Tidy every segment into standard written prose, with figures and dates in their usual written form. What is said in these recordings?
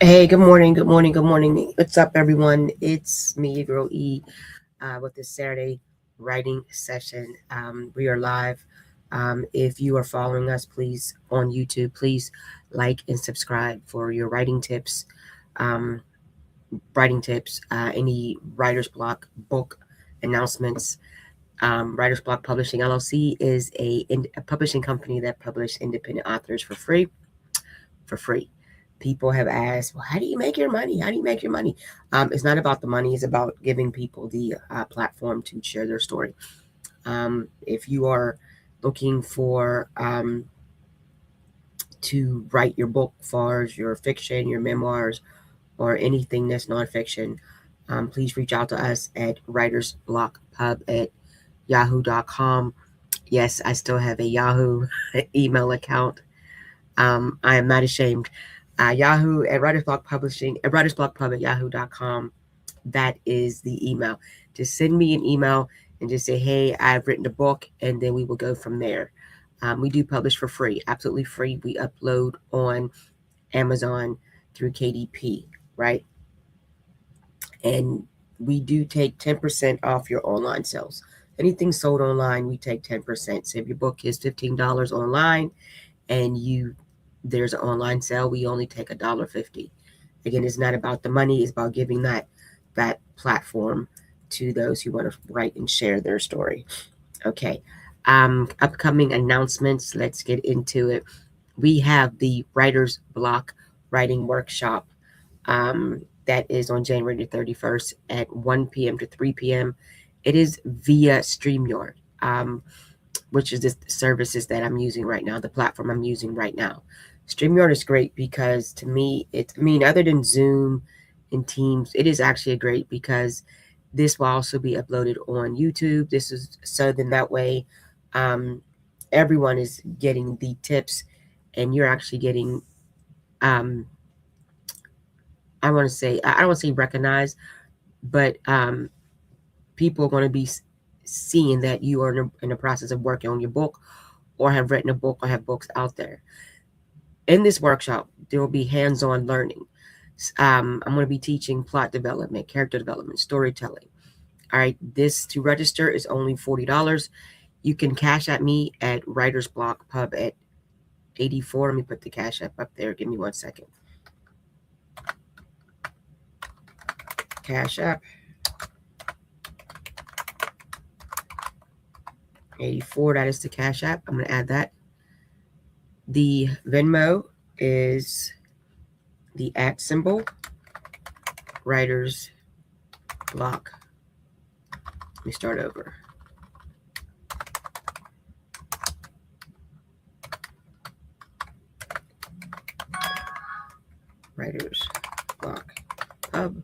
Hey, good morning, good morning, good morning. What's up, everyone? It's me, your girl E, with this Saturday writing session. We are live. If you are following us, please on YouTube, please like and subscribe for your um, any writer's block book announcements. Writer's Block Publishing LLC is a publishing company that publishes independent authors for free. For free. People have asked, well, how do you make your money? How do you make your money? It's not about the money. It's about giving people the platform to share their story. If you are looking for to write your book, far as your fiction, your memoirs, or anything that's nonfiction, please reach out to us at writersblockpub@yahoo.com. Yes, I still have a Yahoo email account. I am not ashamed. Yahoo at Writers Block Publishing at writersblockpub@yahoo.com. That is the email. Just send me an email and just say, hey, I've written a book, and then we will go from there. We do publish for free, absolutely free. We upload on Amazon through KDP, right? And we do take 10% off your online sales. Anything sold online, we take 10%. So if your book is $15 online and there's an online sale, we only take $1.50. Again, it's not about the money, it's about giving that platform to those who want to write and share their story. Okay. Upcoming announcements, let's get into it. We have the Writer's Block Writing Workshop that is on January the 31st at 1 p.m. to 3 p.m. It is via StreamYard, which is the services that I'm using right now, the platform I'm using right now. StreamYard is great because to me, other than Zoom and Teams, it is actually great because this will also be uploaded on YouTube. This is so then that way everyone is getting the tips and you're actually getting, I don't want to say recognized, but people are going to be seeing that you are in the process of working on your book or have written a book or have books out there. In this workshop, there will be hands-on learning. I'm going to be teaching plot development, character development, storytelling. All right, this to register is only $40. You can cash at me at Writer's Block Pub at 84. Let me put the cash app up there. Give me 1 second. Cash app 84. That is the cash app. I'm going to add that. The Venmo is the @ symbol, Writer's Block. Let me start over. Writer's Block Pub.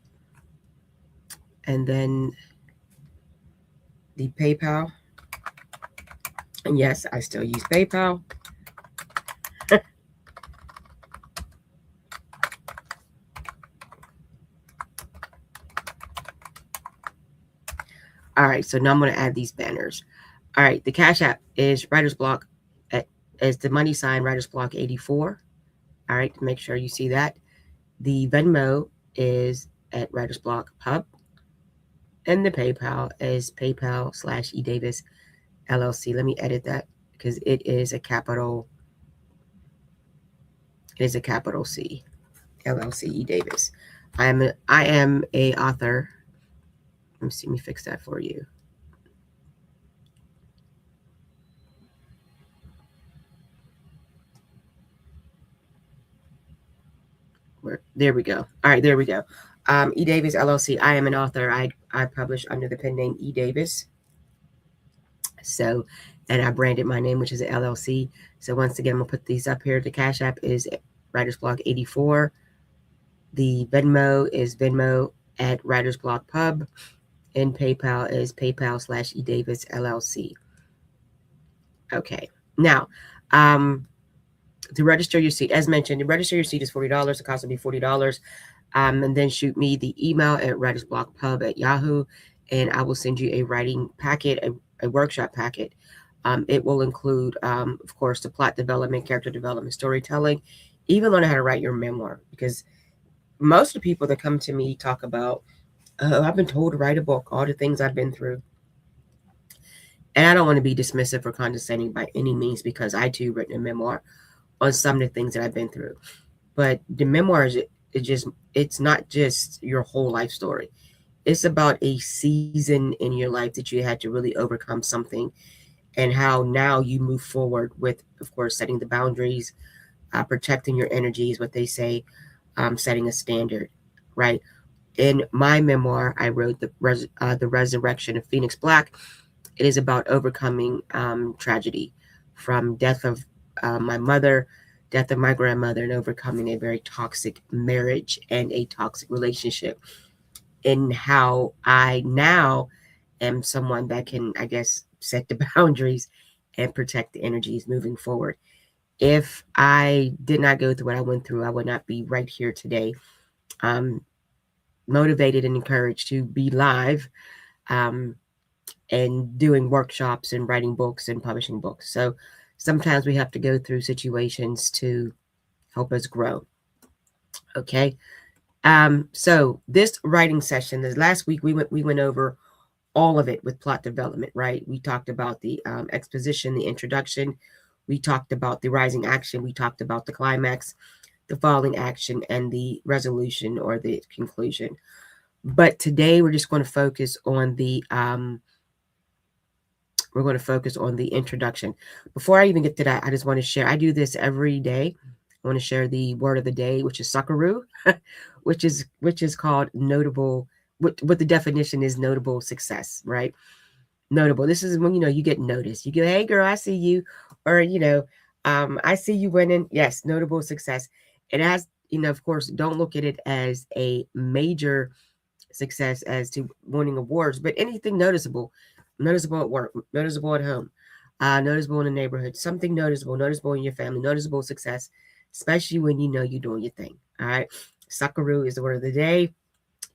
And then the PayPal. And yes, I still use PayPal. All right, so now I'm going to add these banners. All right, the Cash App is Writer's Block, as the money sign Writer's Block 84. All right, make sure you see that. The Venmo is at Writer's Block Pub. And the PayPal is PayPal/eDavis LLC. Let me edit that because it is a capital C, LLC E Davis. I am a author. Let me fix that for you. There we go. All right, there we go. E Davis LLC. I am an author. I publish under the pen name E Davis. So, and I branded my name, which is an LLC. So once again, I'm gonna put these up here. The Cash App is Writer's Block 84. The Venmo is Venmo at Writer's Block Pub, and PayPal is PayPal/eDavis LLC. Okay, now, to register your seat, as mentioned, to register your seat is $40. The cost will be $40. And then shoot me the email at writersblockpub@yahoo, and I will send you a writing packet, a workshop packet. It will include, of course, the plot development, character development, storytelling, even learning how to write your memoir, because most of the people that come to me talk about, oh, I've been told to write a book, all the things I've been through. And I don't want to be dismissive or condescending by any means, because I too written a memoir on some of the things that I've been through. But the memoirs, it's not just your whole life story. It's about a season in your life that you had to really overcome something, and how now you move forward with, of course, setting the boundaries, protecting your energies, what they say, setting a standard, right? In my memoir, I wrote the Resurrection of Phoenix Black. It is about overcoming tragedy, from death of my mother, death of my grandmother, and overcoming a very toxic marriage and a toxic relationship, and how I now am someone that can, I guess, set the boundaries and protect the energies moving forward. If I did not go through what I went through, I would not be right here today, um, motivated and encouraged to be live, um, and doing workshops and writing books and publishing books. So sometimes we have to go through situations to help us grow. Okay. So this writing session, this last week, we went over all of it with plot development, right? We talked about the exposition, the introduction. We talked about the rising action. We talked about the climax, the falling action, and the resolution or the conclusion. But today we're just going to focus on the introduction. Before I even get to that, I just want to share. I do this every day. I want to share the word of the day, which is sakaru, which is called notable. What the definition is: notable success, right? Notable. This is when you get noticed. You go, hey girl, I see you, or I see you winning. Yes, notable success. It has, of course, don't look at it as a major success as to winning awards, but anything noticeable, noticeable at work, noticeable at home, noticeable in the neighborhood, something noticeable in your family, noticeable success, especially when you know you're doing your thing. All right. Sakaru is the word of the day.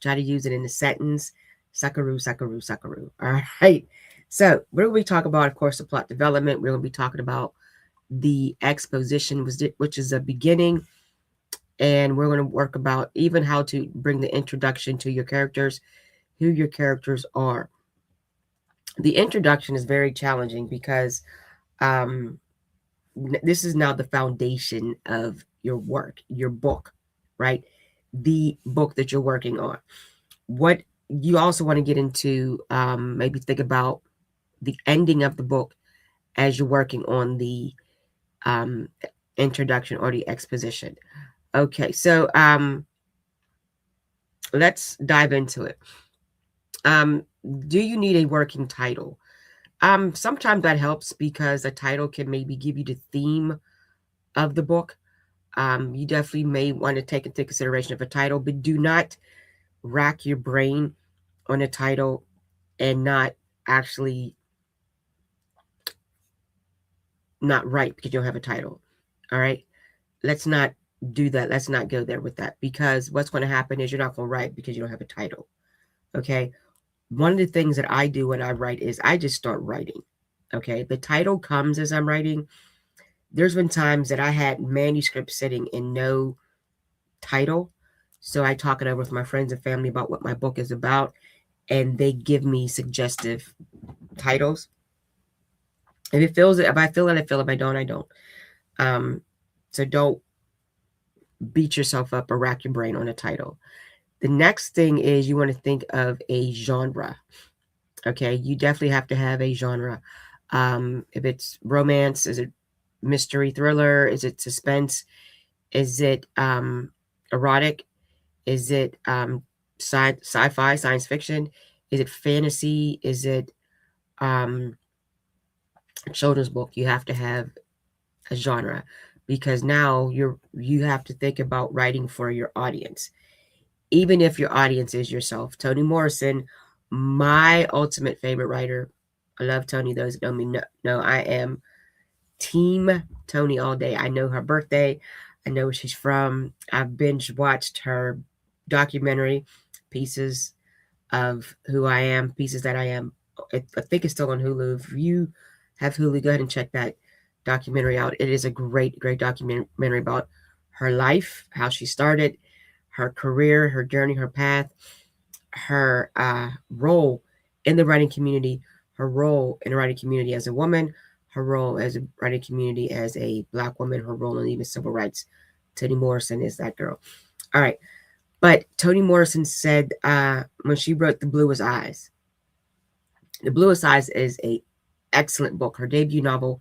Try to use it in a sentence. Sakaru, sakaru, sakaru. All right. So we're going to be talking about, of course, the plot development. We're going to be talking about the exposition, which is a beginning. And we're going to work about even how to bring the introduction to your characters, who your characters are. The introduction is very challenging because um, this is now the foundation of your work, your book, right? The book that you're working on. What you also want to get into, maybe think about the ending of the book as you're working on the um, introduction or the exposition. Okay, so let's dive into it. Do you need a working title? Sometimes that helps because a title can maybe give you the theme of the book. You definitely may want to take into consideration of a title, but do not rack your brain on a title and not actually not write because you don't have a title. All right. Let's not do that. Let's not go there with that, because what's going to happen is you're not going to write because you don't have a title. Okay. One of the things that I do when I write is I just start writing. Okay. The title comes as I'm writing. There's been times that I had manuscripts sitting in no title. So I talk it over with my friends and family about what my book is about, and they give me suggestive titles. If it feels it, if I feel it, I feel it. If I don't, I don't. So don't beat yourself up or rack your brain on a title. The next thing is you want to think of a genre. Okay, you definitely have to have a genre. If it's romance, is it mystery thriller? Is it suspense? Is it erotic? Is it sci-fi, science fiction? Is it fantasy? Is it um, a children's book? You have to have a genre, because now you have to think about writing for your audience, even if your audience is yourself. Toni Morrison, my ultimate favorite writer. I love Toni. Those that know me know I am team Toni all day. I know her birthday. I know where she's from. I've binge watched her documentary, Pieces of Who I Am, Pieces That I Am. I think it's still on Hulu. If you have Hulu, go ahead and check that documentary out. It is a great, great documentary about her life, how she started, her career, her journey, her path, her role in the writing community, her role in the writing community as a woman, her role as a writing community as a Black woman, her role in even civil rights. Toni Morrison is that girl. All right. But Toni Morrison said when she wrote The Bluest Eyes, The Bluest Eyes is a excellent book, her debut novel.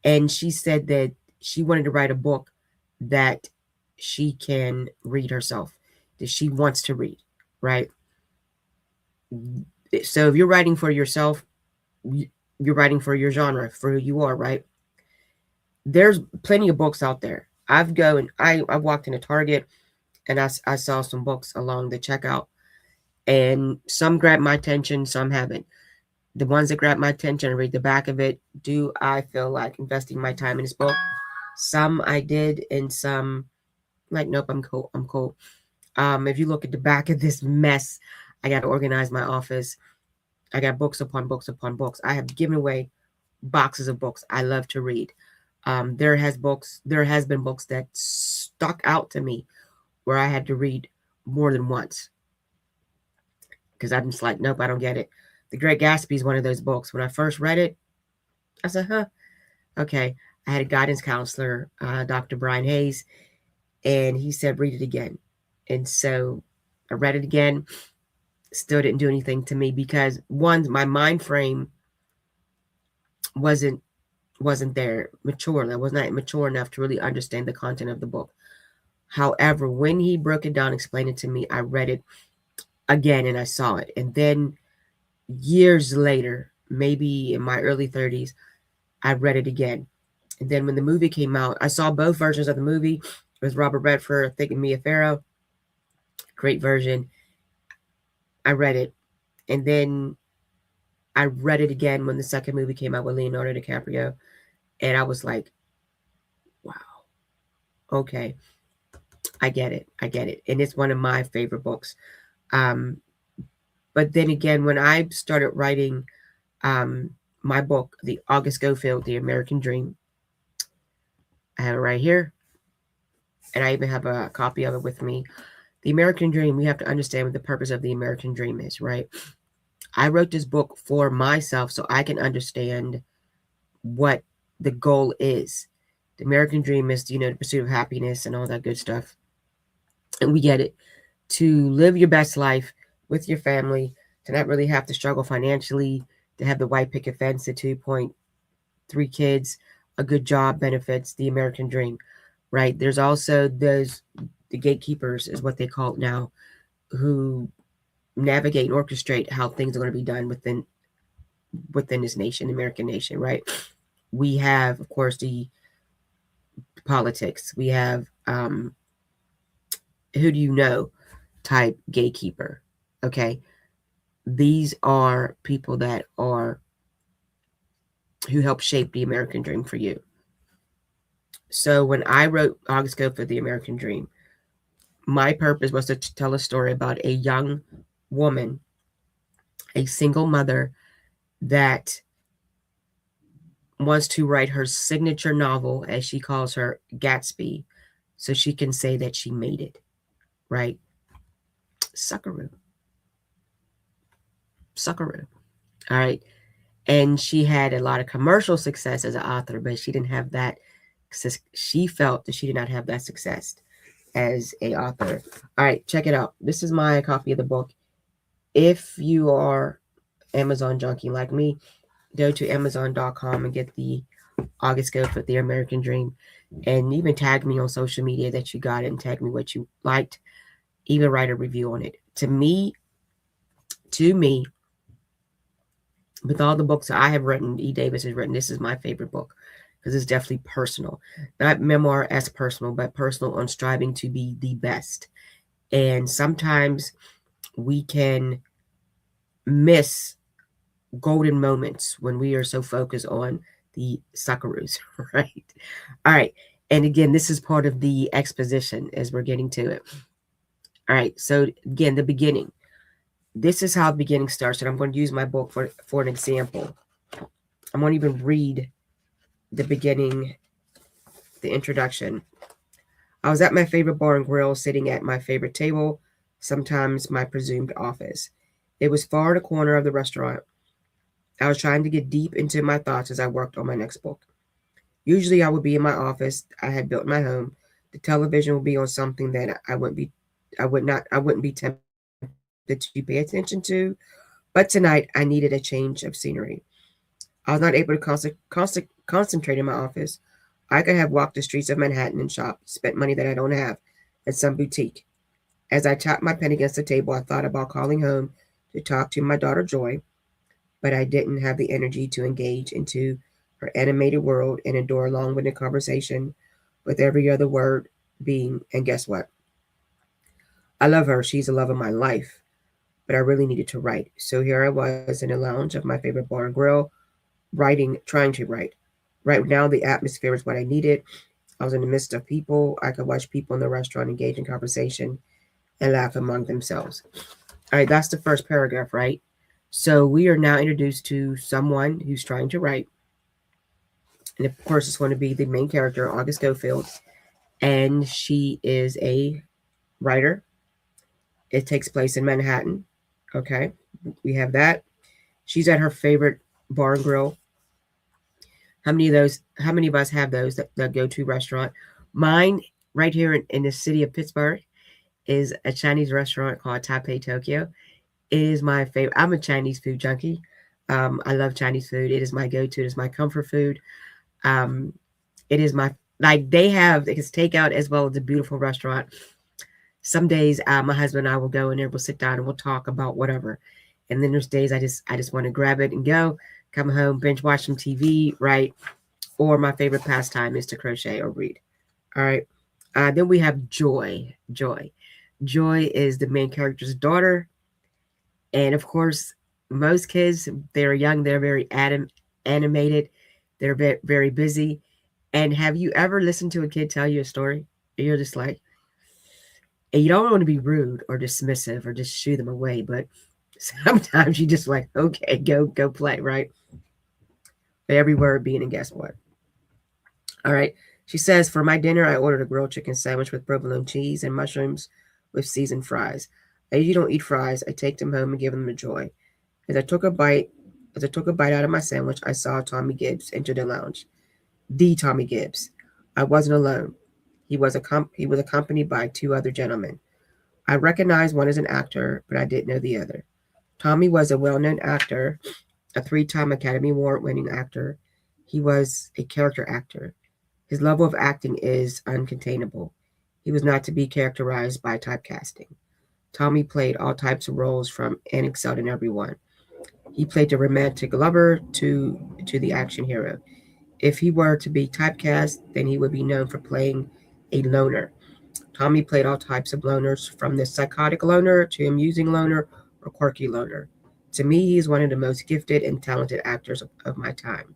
And she said that she wanted to write a book that she can read herself, that she wants to read, right? So if you're writing for yourself, you're writing for your genre, for who you are, right? There's plenty of books out there. I've walked into Target and I saw some books along the checkout, and some grabbed my attention, some haven't. The ones that grabbed my attention, I read the back of it. Do I feel like investing my time in this book? Some I did, and some like, nope, I'm cool. I'm cool. If you look at the back of this mess, I got to organize my office. I got books upon books upon books. I have given away boxes of books I love to read. There has been books that stuck out to me where I had to read more than once because I'm just like, nope, I don't get it. The Great Gatsby is one of those books. When I first read it, I said, huh, okay. I had a guidance counselor, Dr. Brian Hayes, and he said, read it again. And so I read it again. Still didn't do anything to me because one, my mind frame wasn't there mature. I was not mature enough to really understand the content of the book. However, when he broke it down, explained it to me, I read it again and I saw it. And then years later, maybe in my early 30s, I read it again. And then when the movie came out, I saw both versions of the movie with Robert Redford, I think, and Mia Farrow. Great version. I read it. And then I read it again when the second movie came out with Leonardo DiCaprio. And I was like, wow, okay, I get it. I get it. And it's one of my favorite books. But then again, when I started writing my book, The August Schofield, The American Dream, I have it right here. And I even have a copy of it with me. The American Dream, we have to understand what the purpose of the American Dream is, right? I wrote this book for myself so I can understand what the goal is. The American Dream is, the pursuit of happiness and all that good stuff. And we get it. To live your best life with your family, to not really have to struggle financially, to have the white picket fence, the 2.3 kids, a good job, benefits, the American Dream, right? There's also the gatekeepers is what they call it now, who navigate and orchestrate how things are going to be done within this nation, American nation, right? We have, of course, the politics. We have who do you know type gatekeeper. Okay, these are people that are who help shape the American Dream for you. So when I wrote August Schofield, The American Dream, my purpose was to tell a story about a young woman, a single mother that wants to write her signature novel, as she calls her, Gatsby, so she can say that she made it, right? Suckaroo. All right. And she had a lot of commercial success as an author, but she didn't have that. She felt that she did not have that success as a author. All right, check it out. This is my copy of the book. If you are Amazon junkie like me, go to Amazon.com and get the August Schofield, The American Dream, and even tag me on social media that you got it and tag me what you liked. Even write a review on it. To me, with all the books that I have written, E. Davis has written, this is my favorite book because it's definitely personal. Not memoir as personal, but personal on striving to be the best. And sometimes we can miss golden moments when we are so focused on the suckaroos, right? All right. And again, this is part of the exposition as we're getting to it. All right. So again, the beginning. This is how the beginning starts. And I'm going to use my book for an example. I'm going to even read the beginning, the introduction. I was at my favorite bar and grill, sitting at my favorite table, sometimes my presumed office. It was far in a corner of the restaurant. I was trying to get deep into my thoughts as I worked on my next book. Usually I would be in my office I had built in my home. The television would be on something that I wouldn't be tempted to pay attention to. But tonight I needed a change of scenery. I was not able to concentrate in my office. I could have walked the streets of Manhattan and shopped, spent money that I don't have at some boutique. As I tapped my pen against the table, I thought about calling home to talk to my daughter Joy, but I didn't have the energy to engage into her animated world and endure a long winded conversation with every other word being, and guess what? I love her. She's the love of my life, but I really needed to write. So here I was in the lounge of my favorite bar and grill, writing, trying to write. Right now, the atmosphere is what I needed. I was in the midst of people. I could watch people in the restaurant engage in conversation and laugh among themselves. All right, that's the first paragraph, right? So we are now introduced to someone who's trying to write. And of course, it's going to be the main character, August Schofield. And she is a writer. It takes place in Manhattan. Okay, we have that. She's at her favorite bar and grill. How many of those? How many of us have those that go to restaurant? Mine, right here in the city of Pittsburgh, is a Chinese restaurant called Taipei Tokyo. It is my favorite. I'm a Chinese food junkie. I love Chinese food. It is my go-to. It is my comfort food. Um, it is my like they have it's takeout as well as a beautiful restaurant. Some days my husband and I will go in there, we'll sit down and we'll talk about whatever. And then there's days I just want to grab it and go, come home, binge watch some TV, right? Or my favorite pastime is to crochet or read. All right. Then we have Joy. Joy is the main character's daughter. And of course, most kids, they're young, they're very animated, they're very, very busy. And have you ever listened to a kid tell you a story? And you're just like, and you don't want to be rude or dismissive or just shoo them away, but sometimes you just like, okay, go play, right? But every word being, and guess what? All right. She says, for my dinner, I ordered a grilled chicken sandwich with provolone cheese and mushrooms with seasoned fries. I usually don't eat fries. I take them home and give them to Joy. As I took a bite, as I took a bite out of my sandwich, I saw Tommy Gibbs enter the lounge. The Tommy Gibbs. I wasn't alone. He was accompanied by two other gentlemen. I recognized one as an actor, but I didn't know the other. Tommy was a well-known actor, a three-time Academy Award-winning actor. He was a character actor. His level of acting is uncontainable. He was not to be characterized by typecasting. Tommy played all types of roles from and excelled in every one. He played the romantic lover to the action hero. If he were to be typecast, then he would be known for playing a loner. Tommy played all types of loners, from the psychotic loner to amusing loner or quirky loner. To me, he is one of the most gifted and talented actors of my time.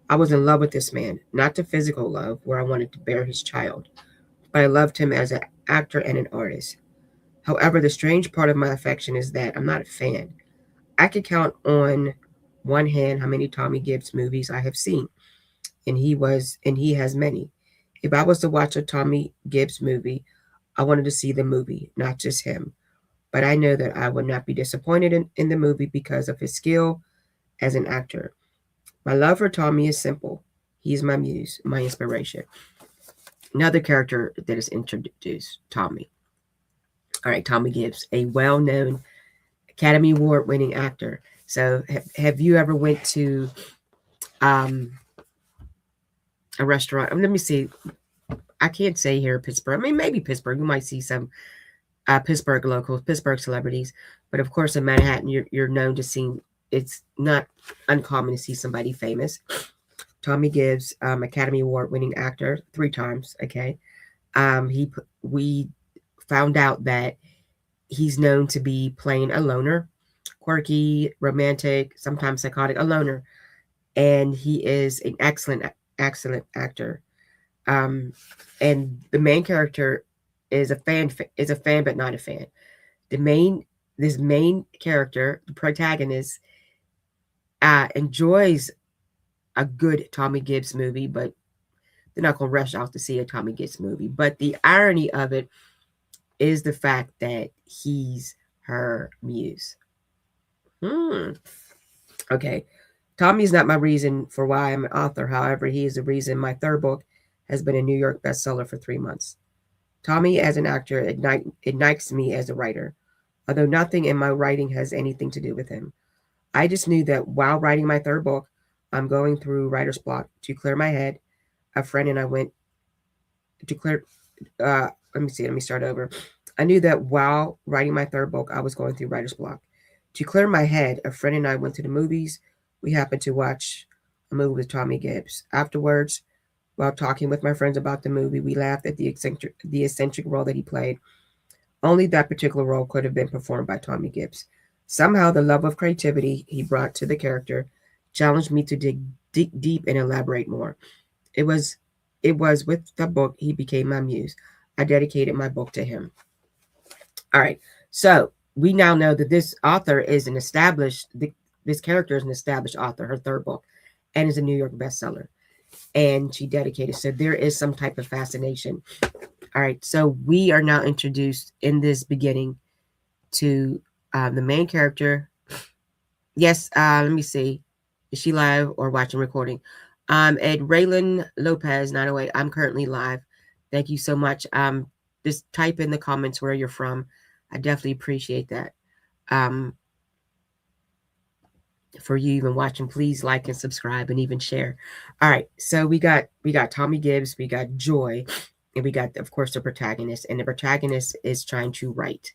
I was in love with this man, not the physical love where I wanted to bear his child, but I loved him as an actor and an artist. However, the strange part of my affection is that I'm not a fan. I could count on one hand how many Tommy Gibbs movies I have seen, and he has many. If I was to watch a Tommy Gibbs movie, I wanted to see the movie, not just him. But I know that I would not be disappointed in the movie because of his skill as an actor. My love for Tommy is simple. He is my muse, my inspiration. Another character that is introduced, Tommy. All right, Tommy Gibbs, a well-known Academy Award-winning actor. So, have you ever went to um, a restaurant? Let me see. I can't say here in Pittsburgh. I mean, maybe Pittsburgh. You might see some Pittsburgh locals, Pittsburgh celebrities. But of course, in Manhattan, you're known to see. It's not uncommon to see somebody famous. Tommy Gibbs, Academy Award-winning actor, 3 times. Okay, we found out that he's known to be playing a loner, quirky, romantic, sometimes psychotic, a loner, and he is an excellent actor. Um, and the main character is a fan, but not a fan. The main this main character, the protagonist, enjoys a good Tommy Gibbs movie, but they're not going to rush out to see a Tommy Gibbs movie. But the irony of it is the fact that he's her muse. Okay. Tommy is not my reason for why I'm an author. However, he is the reason my third book has been a New York bestseller for 3 months. Tommy, as an actor, ignites me as a writer, although nothing in my writing has anything to do with him. I just knew that while writing my third book, I'm going through writer's block. To clear my head, a friend and I went to clear. Let me start over. I knew that while writing my third book, I was going through writer's block. To clear my head, a friend and I went to the movies. We happened to watch a movie with Tommy Gibbs. Afterwards, while talking with my friends about the movie, we laughed at the eccentric role that he played. Only that particular role could have been performed by Tommy Gibbs. Somehow, the love of creativity he brought to the character challenged me to dig deep and elaborate more. It was, it was with the book he became my muse. I dedicated my book to him. All right, so we now know that this author is an established. This character is an established author. Her third book, and is a New York bestseller, and she dedicated. So there is some type of fascination. All right, so we are now introduced in this beginning to the main character. Yes, let me see. Is she live or watching recording? At Raylan Lopez 908. I'm currently live. Thank you so much. Just type in the comments where you're from. I definitely appreciate that. For you even watching, please like and subscribe and even share. All right, so we got Tommy Gibbs, we got Joy, and we got, of course, the protagonist. And the protagonist is trying to write,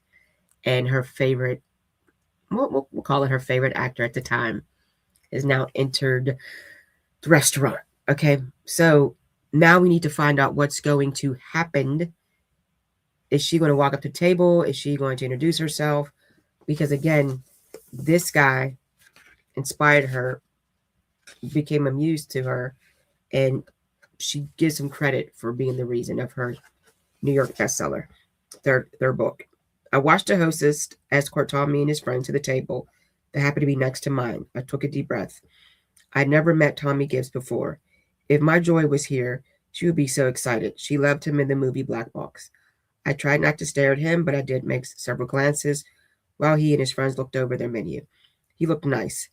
and her favorite, we'll call it her favorite actor at the time, has now entered the restaurant. Okay, so now we need to find out what's going to happen. Is she going to walk up to the table? Is she going to introduce herself? Because again, this guy inspired her, became a muse to her, and she gives him credit for being the reason of her New York bestseller, their book. I watched the hostess escort Tommy and his friend to the table that happened to be next to mine. I took a deep breath. I'd never met Tommy Gibbs before. If my Joy was here, she would be so excited. She loved him in the movie Black Box. I tried not to stare at him, but I did make several glances while he and his friends looked over their menu. He looked nice.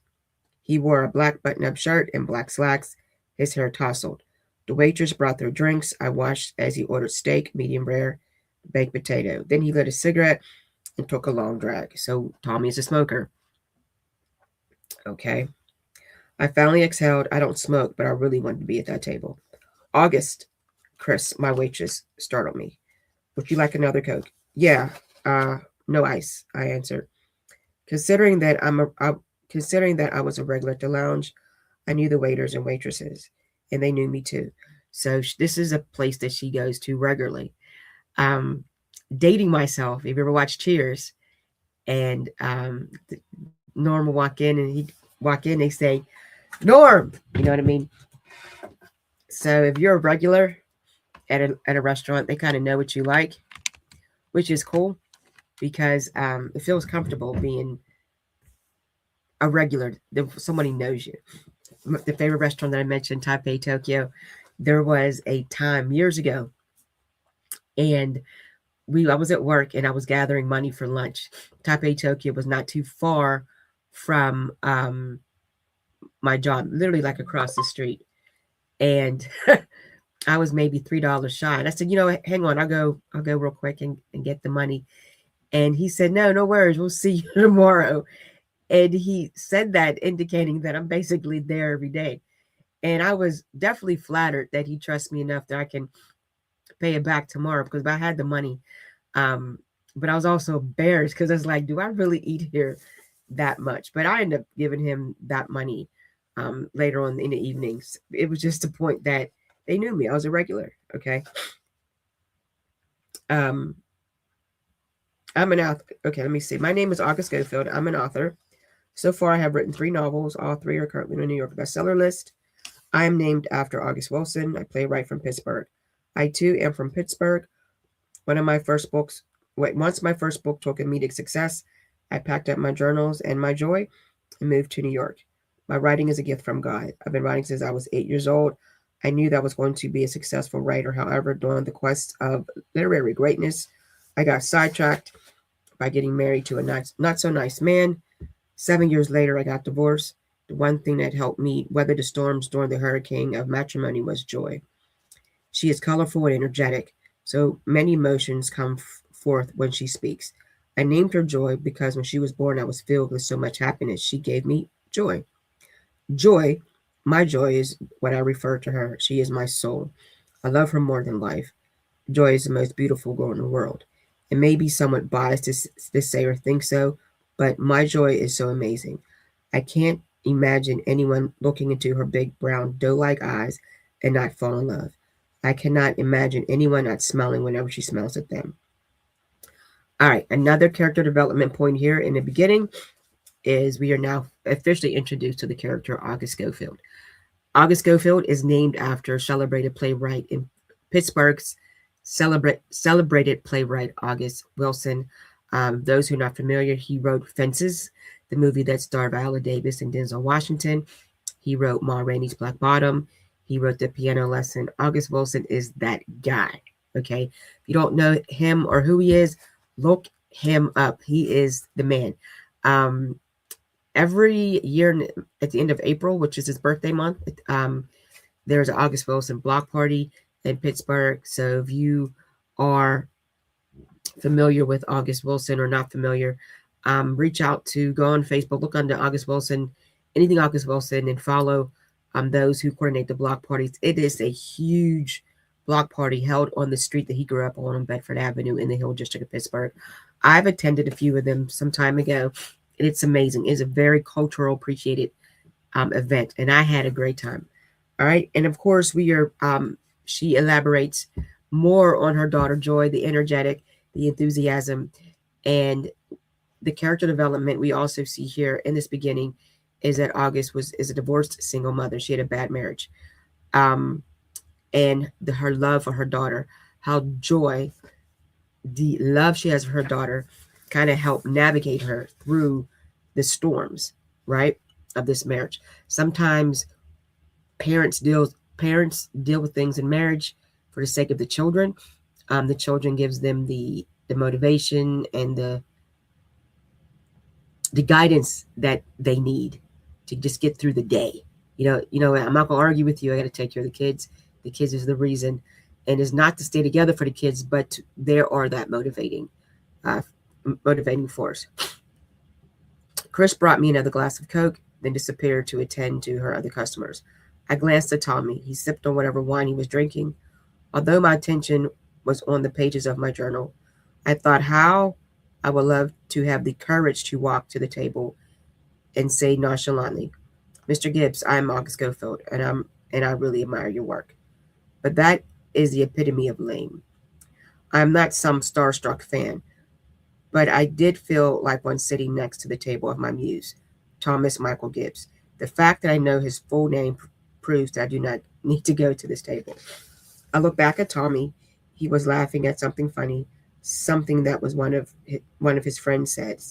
He wore a black button-up shirt and black slacks, his hair tousled. The waitress brought their drinks. I watched as he ordered steak, medium rare, baked potato. Then he lit a cigarette and took a long drag. So Tommy is a smoker. Okay. I finally exhaled. I don't smoke, but I really wanted to be at that table. August, Chris, my waitress, startled me. Would you like another Coke? Yeah. No ice, I answered. Considering that I was a regular at the lounge, I knew the waiters and waitresses, and they knew me too. So this is a place that she goes to regularly. Dating myself. If you ever watched Cheers, and Norm will walk in, and he'd walk in, they say, Norm, you know what I mean? So if you're a regular at a restaurant, they kind of know what you like, which is cool because it feels comfortable being a regular. Somebody knows you. The favorite restaurant that I mentioned, Taipei, Tokyo, there was a time years ago, and I was at work and I was gathering money for lunch. Taipei, Tokyo was not too far from my job, literally like across the street. And I was maybe $3 shy. And I said, hang on, I'll go real quick and get the money. And he said, no worries. We'll see you tomorrow. And he said that, indicating that I'm basically there every day. And I was definitely flattered that he trusts me enough that I can pay it back tomorrow, because I had the money. But I was also embarrassed because I was like, do I really eat here that much? But I ended up giving him that money later on in the evenings. It was just a point that they knew me. I was a regular. Okay. I'm an author. Okay, let me see. My name is August Schofield. I'm an author. So far, I have written 3 novels. All 3 are currently on the New York bestseller list. I am named after August Wilson, a playwright from Pittsburgh. I, too, am from Pittsburgh. Once my first book took immediate success, I packed up my journals and my Joy and moved to New York. My writing is a gift from God. I've been writing since I was 8 years old. I knew that I was going to be a successful writer. However, during the quest of literary greatness, I got sidetracked by getting married to a not so nice man. 7 years later, I got divorced. The one thing that helped me weather the storms during the hurricane of matrimony was joy. She is colorful and energetic, so many emotions come forth when she speaks. I named her Joy because when she was born, I was filled with so much happiness. She gave me joy. Joy, my joy is what I refer to her. She is my soul. I love her more than life. Joy is the most beautiful girl in the world. It may be somewhat biased to say or think so, but my joy is so amazing. I can't imagine anyone looking into her big brown doe like eyes and not fall in love. I cannot imagine anyone not smiling whenever she smiles at them. All right, another character development point here in the beginning is we are now officially introduced to the character August Schofield. August Schofield is named after celebrated playwright in Pittsburgh's celebrated playwright August Wilson. Those who are not familiar, he wrote Fences, the movie that starred Viola Davis and Denzel Washington. He wrote Ma Rainey's Black Bottom. He wrote The Piano Lesson. August Wilson is that guy. Okay, if you don't know him or who he is, look him up. He is the man. Um, every year at the end of April, which is his birthday month, there's an August Wilson block party in Pittsburgh. So if you are familiar with August Wilson or not familiar, reach out to go on Facebook, look under August Wilson, anything August Wilson, and follow those who coordinate the block parties. It is a huge block party held on the street that he grew up on Bedford Avenue in the Hill District of Pittsburgh. I've attended a few of them some time ago, and it's amazing. It's a very cultural appreciated event, and I had a great time. All right, and of course we are. She elaborates more on her daughter Joy, the energetic, the enthusiasm, and the character development we also see here in this beginning is that August is a divorced single mother. She had a bad marriage, and her love for her daughter, how Joy, the love she has for her daughter, kind of helped navigate her through the storms, right, of this marriage. Sometimes parents deal with things in marriage for the sake of the children. The children gives them the motivation and the guidance that they need to just get through the day. I'm not gonna argue with you. I got to take care of the kids. The kids is the reason, and it's not to stay together for the kids, but there are that uh, motivating force. Chris brought me another glass of Coke, then disappeared to attend to her other customers. I glanced at Tommy. He sipped on whatever wine he was drinking. Although my attention was on the pages of my journal, I thought how I would love to have the courage to walk to the table and say nonchalantly, "Mr. Gibbs, I'm August Schofield, and I really admire your work." But that is the epitome of lame. I'm not some starstruck fan, but I did feel like one sitting next to the table of my muse, Thomas Michael Gibbs. The fact that I know his full name proves that I do not need to go to this table. I look back at Tommy. He was laughing at something funny, something that was one of his friends said.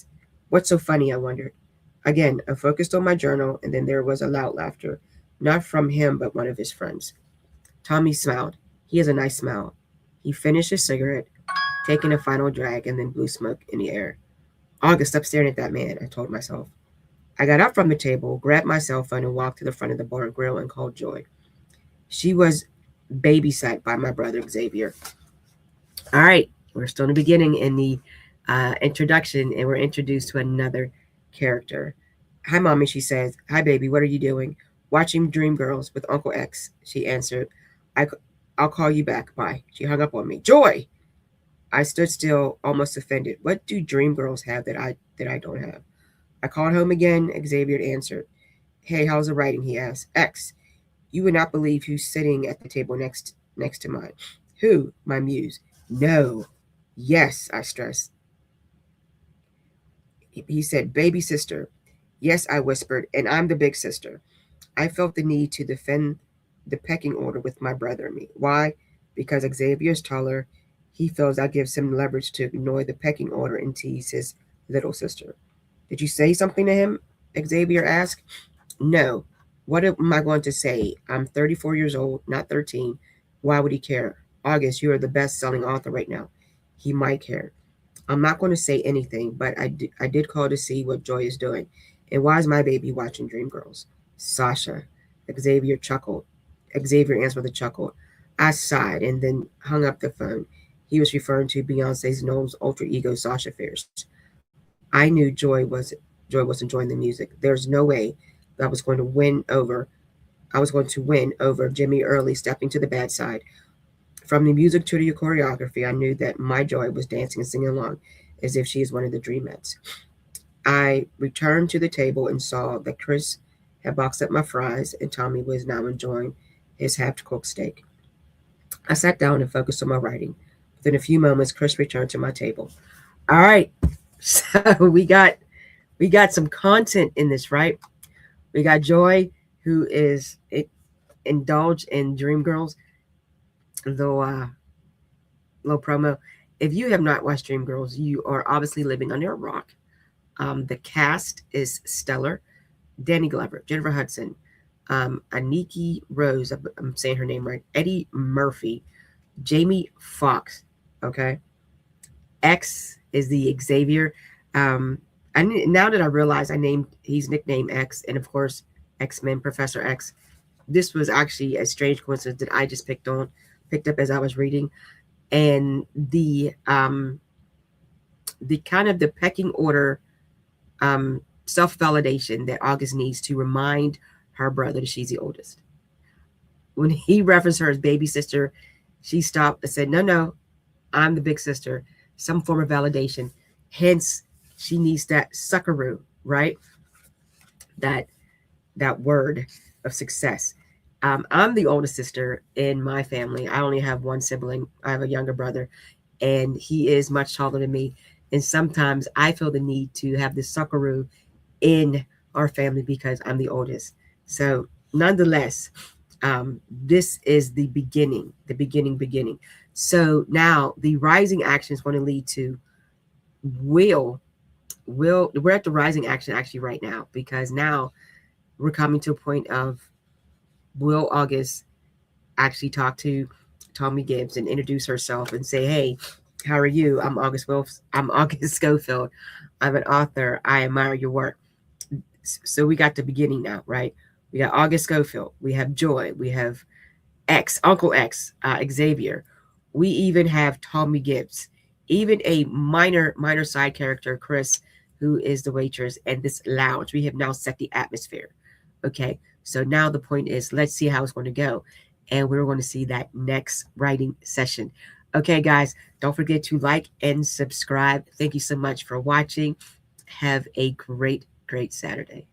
What's so funny? I wondered. Again, I focused on my journal, and then there was a loud laughter, not from him, but one of his friends. Tommy smiled. He has a nice smile. He finished his cigarette, taking a final drag, and then blew smoke in the air. August, stop staring at that man, I told myself. I got up from the table, grabbed my cell phone, and walked to the front of the bar and grill and called Joy. She was babysat by my brother Xavier. All right, we're still in the beginning in the introduction, and we're introduced to another character. Hi, Mommy, she says. Hi, baby, what are you doing? Watching Dreamgirls with Uncle X, she answered. I'll call you back. Bye. She hung up on me. Joy! I stood still, almost offended. What do Dreamgirls have that I don't have? I called home again. Xavier answered. Hey, how's the writing? He asked. X, you would not believe who's sitting at the table next to mine. Who? My muse. No. Yes, I stressed. He said, baby sister. Yes, I whispered, and I'm the big sister. I felt the need to defend the pecking order with my brother and me. Why? Because Xavier's taller. He feels that gives him leverage to ignore the pecking order and tease his little sister. Did you say something to him? Xavier asked. No. What am I going to say? I'm 34 years old, not 13. Why would he care? August, you are the best selling author right now. He might care. I'm not going to say anything, but I did call to see what Joy is doing. And why is my baby watching Dreamgirls? Sasha. Xavier chuckled. Xavier answered with a chuckle. I sighed and then hung up the phone. He was referring to Beyonce's known alter ego, Sasha Fierce. I knew Joy was enjoying the music. There's no way that I was going to win over Jimmy Early stepping to the bad side. From the music to the choreography, I knew that my Joy was dancing and singing along as if she is one of the Dreamettes. I returned to the table and saw that Chris had boxed up my fries and Tommy was now enjoying his half-cooked steak. I sat down and focused on my writing. Within a few moments, Chris returned to my table. All right, so we got some content in this, right? We got Joy, who is indulged in Dreamgirls, though little promo. If you have not watched Dreamgirls, you are obviously living under a rock. The cast is stellar. Danny Glover, Jennifer Hudson, Aniki Rose, I'm saying her name right, Eddie Murphy, Jamie Foxx, okay? X is the Xavier. Now that I realize he's nicknamed X, and of course, X-Men, Professor X. This was actually a strange coincidence that I just picked up as I was reading. And the kind of the pecking order self-validation that August needs to remind her brother that she's the oldest. When he referenced her as baby sister, she stopped and said, no, I'm the big sister. Some form of validation. Hence, she needs that suckaroo, right? That word of success. I'm the oldest sister in my family. I only have one sibling. I have a younger brother, and he is much taller than me. And sometimes I feel the need to have this suckaroo in our family because I'm the oldest. So, nonetheless, this is the beginning, beginning. So now the rising action is going to lead to will. We're at the rising action actually right now because now we're coming to a point of will August actually talk to Tommy Gibbs and introduce herself and say, "Hey, how are you? I'm August Schofield. I'm an author. I admire your work." So we got the beginning now, right? We got August Schofield. We have Joy. We have X, Uncle X, Xavier. We even have Tommy Gibbs, even a minor side character, Chris, who is the waitress, and this lounge. We have now set the atmosphere. Okay, so now the point is, let's see how it's going to go, and we're going to see that next writing session. Okay, guys, don't forget to like and subscribe. Thank you so much for watching. Have a great Saturday.